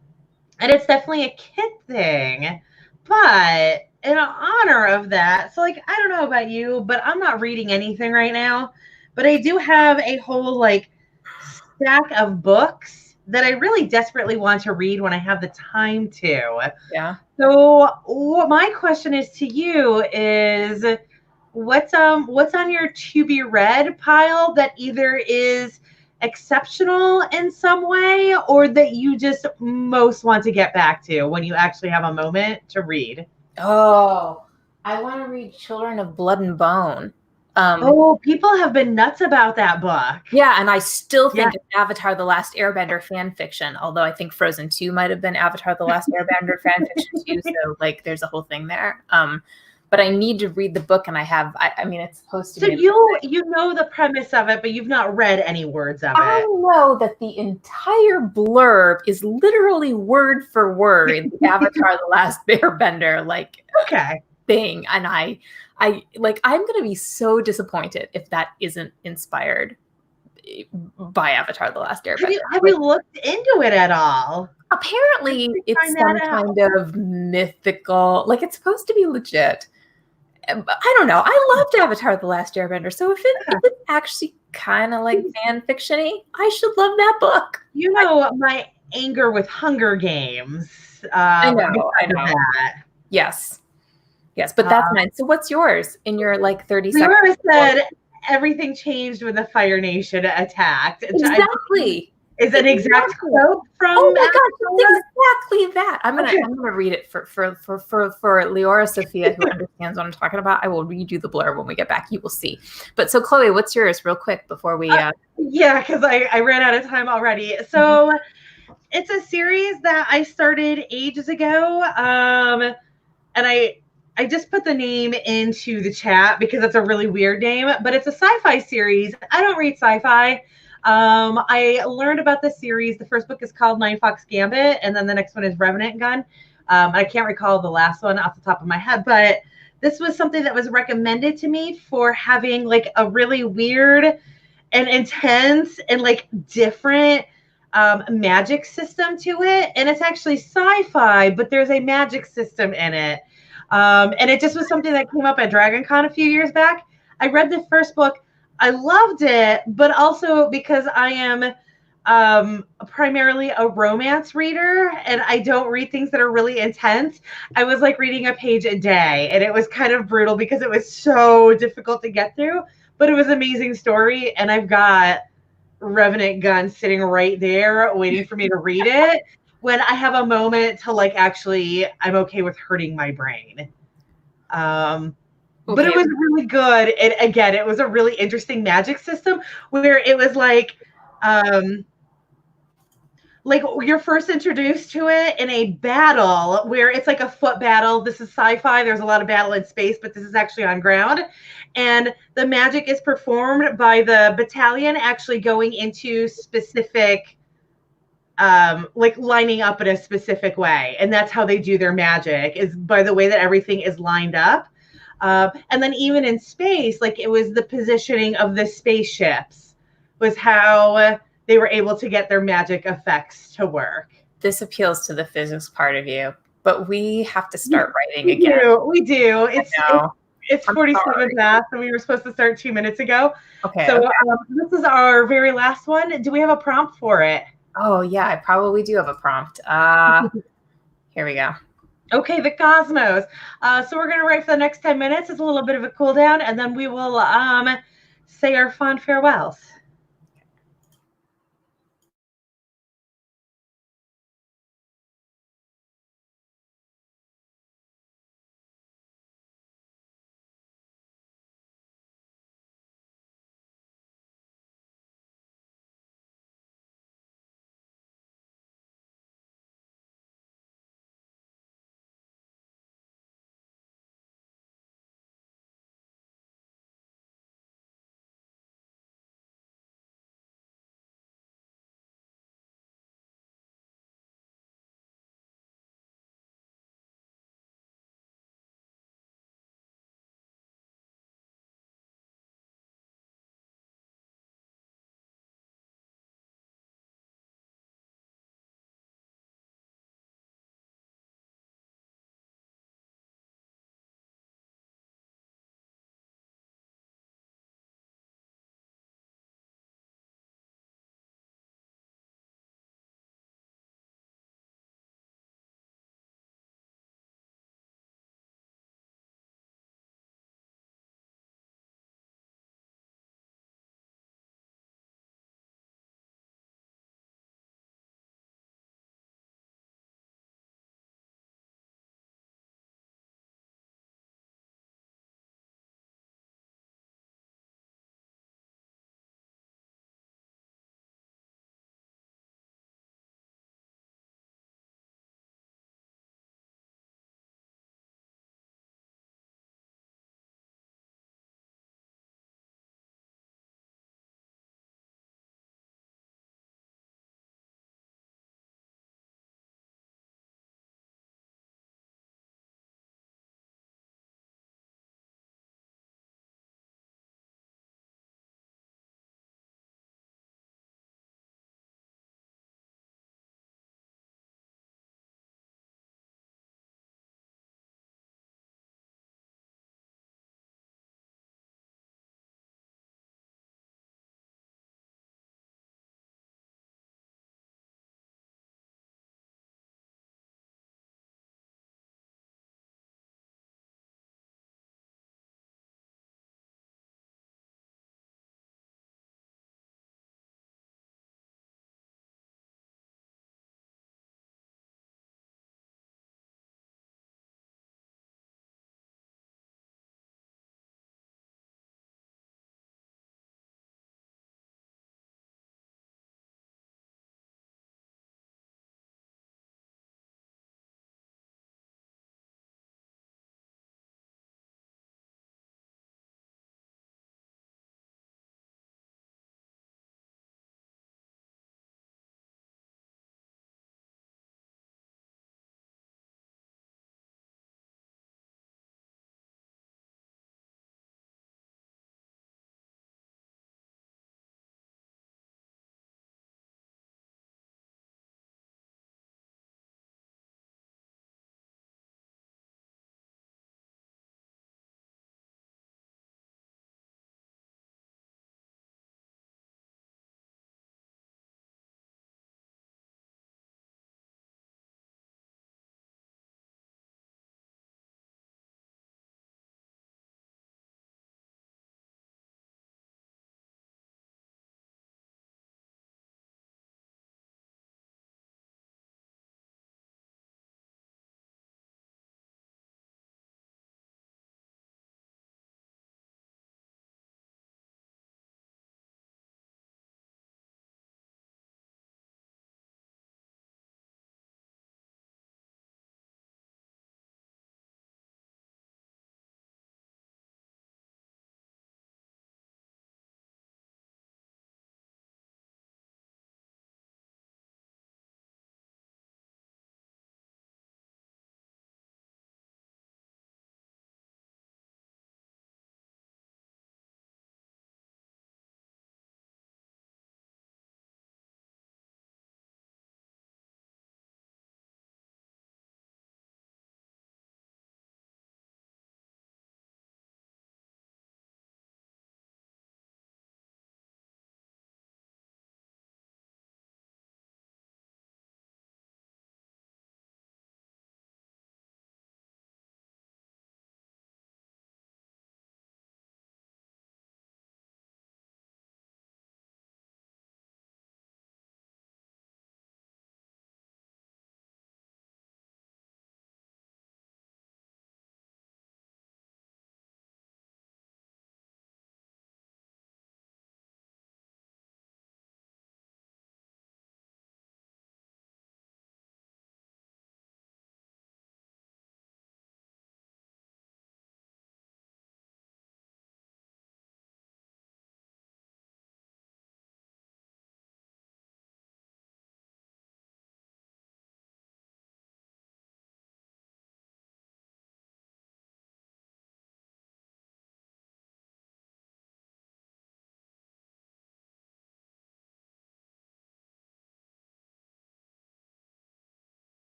it's definitely a kid thing. But in honor of that, so like, I don't know about you, but I'm not reading anything right now. But I do have a whole like stack of books that I really desperately want to read when I have the time to. Yeah. So what my question is to you is, what's on your to be read pile that either is exceptional in some way, or that you just most want to get back to when you actually have a moment to read? Oh, I want to read Children of Blood and Bone. People have been nuts about that book. Yeah, and I still think it's Avatar: The Last Airbender fan fiction, although I think Frozen 2 might have been Avatar: The Last Airbender fan fiction too, so like there's a whole thing there. But I need to read the book, and I mean, it's supposed to be. So you know the premise of it, but you've not read any words of it. I know that the entire blurb is literally word for word the Avatar: The Last Airbender thing, and I'm going to be so disappointed if that isn't inspired by Avatar: The Last Airbender. Have you looked into it at all? Apparently, it's some kind of mythical, like it's supposed to be legit. I don't know. I loved Avatar: The Last Airbender. So if it's actually kind of like fan fiction-y, I should love that book. You know, my anger with Hunger Games. I know. That. Yes. But that's mine. So what's yours in your like 30 seconds? Leora said everything changed when the Fire Nation attacked. Exactly. Is an exact quote from? Oh my God, exactly that. I'm gonna read it for Leora Sophia, who understands what I'm talking about. I will read you the blurb when we get back. You will see. But so Chloe, what's yours, real quick, before we? Yeah, because I ran out of time already. So it's a series that I started ages ago, and I just put the name into the chat because it's a really weird name, but it's a sci-fi series. I don't read sci-fi. I learned about this series. The first book is called Nine Fox Gambit, and then the next one is Revenant Gun. I can't recall the last one off the top of my head, but this was something that was recommended to me for having like a really weird and intense and like different magic system to it. And it's actually sci-fi, but there's a magic system in it. And it just was something that came up at DragonCon a few years back. I read the first book. I loved it, but also because I am primarily a romance reader and I don't read things that are really intense. I was like reading a page a day, and it was kind of brutal because it was so difficult to get through, but it was an amazing story. And I've got Revenant Gun sitting right there waiting for me to read it when I have a moment to like actually I'm okay with hurting my brain. But it was really good. And again, it was a really interesting magic system where it was like you're first introduced to it in a battle where it's like a foot battle. This is sci-fi. There's a lot of battle in space, but this is actually on ground. And the magic is performed by the battalion actually going into specific like lining up in a specific way. And that's how they do their magic, is by the way that everything is lined up. And then even in space, like it was the positioning of the spaceships was how they were able to get their magic effects to work. This appeals to the physics part of you, but we have to start writing again. We do. It's 47 past, and we were supposed to start 2 minutes ago. Okay. So this is our very last one. Do we have a prompt for it? Oh yeah, I probably do have a prompt. Here we go. Okay, the cosmos. So we're going to write for the next 10 minutes. It's a little bit of a cool down, and then we will say our fond farewells.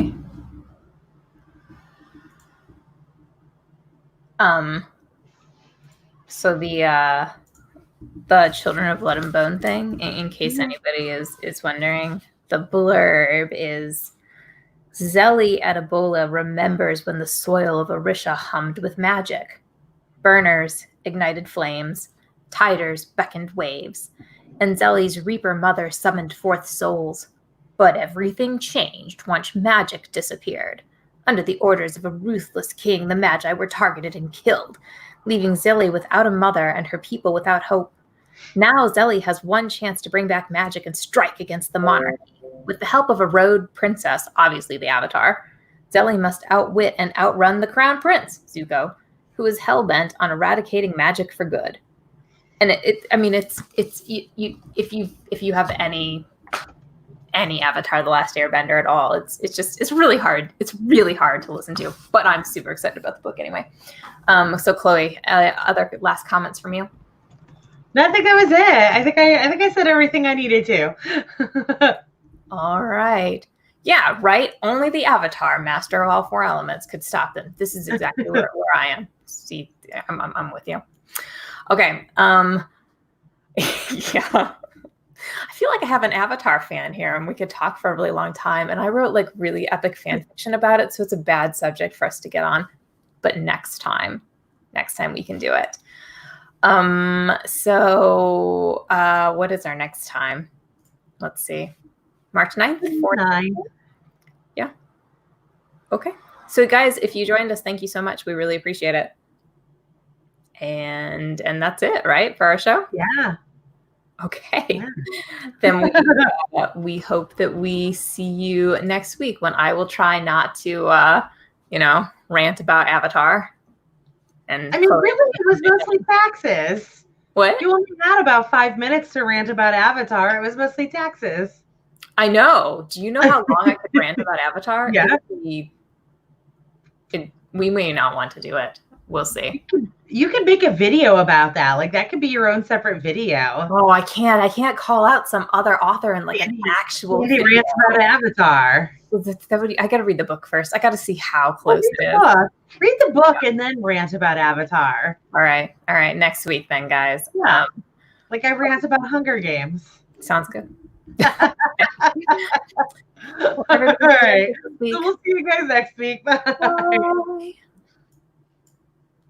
see. So the Children of Blood and Bone thing, in case anybody is wondering, the blurb is Zeli Adebola remembers when the soil of Orisha hummed with magic. Burners ignited flames, tiders beckoned waves, and Zeli's Reaper mother summoned forth souls. But everything changed once magic disappeared. Under the orders of a ruthless king, the Magi were targeted and killed, leaving Zeli without a mother and her people without hope. Now Zeli has one chance to bring back magic and strike against the monarchy. With the help of a rogue princess, obviously the Avatar, Zeli must outwit and outrun the crown prince, Zuko, who is hell-bent on eradicating magic for good. And if you have any Avatar: The Last Airbender at all, it's really hard. It's really hard to listen to, but I'm super excited about the book anyway. So Chloe, other last comments from you? No, I think that was it. I think I said everything I needed to. All right. Yeah, right. Only the Avatar, master of all four elements, could stop them. This is exactly where I am. See, I'm with you. Okay. Yeah. I feel like I have an Avatar fan here, and we could talk for a really long time. And I wrote like really epic fan fiction about it, so it's a bad subject for us to get on. But next time we can do it. So what is our next time? Let's see. March 9th? 9. Yeah. Okay. So guys, if you joined us, thank you so much. We really appreciate it. And that's it, right? For our show? Yeah. Okay. Yeah. Then we hope that we see you next week, when I will try not to, rant about Avatar. And really, it was mostly taxes. What? You only had about 5 minutes to rant about Avatar. It was mostly taxes. I know. Do you know how long I could rant about Avatar? Yeah. We may not want to do it. We'll see. You could make a video about that. Like, that could be your own separate video. Oh, I can't. I can't call out some other author in like an actual video. Rants about Avatar. I got to read the book first. I got to see how close it is. Read the book and then rant about Avatar. All right. Next week then, guys. Yeah. Like I rant about Hunger Games. Sounds good. All right. So we'll see you guys next week. Bye. Bye.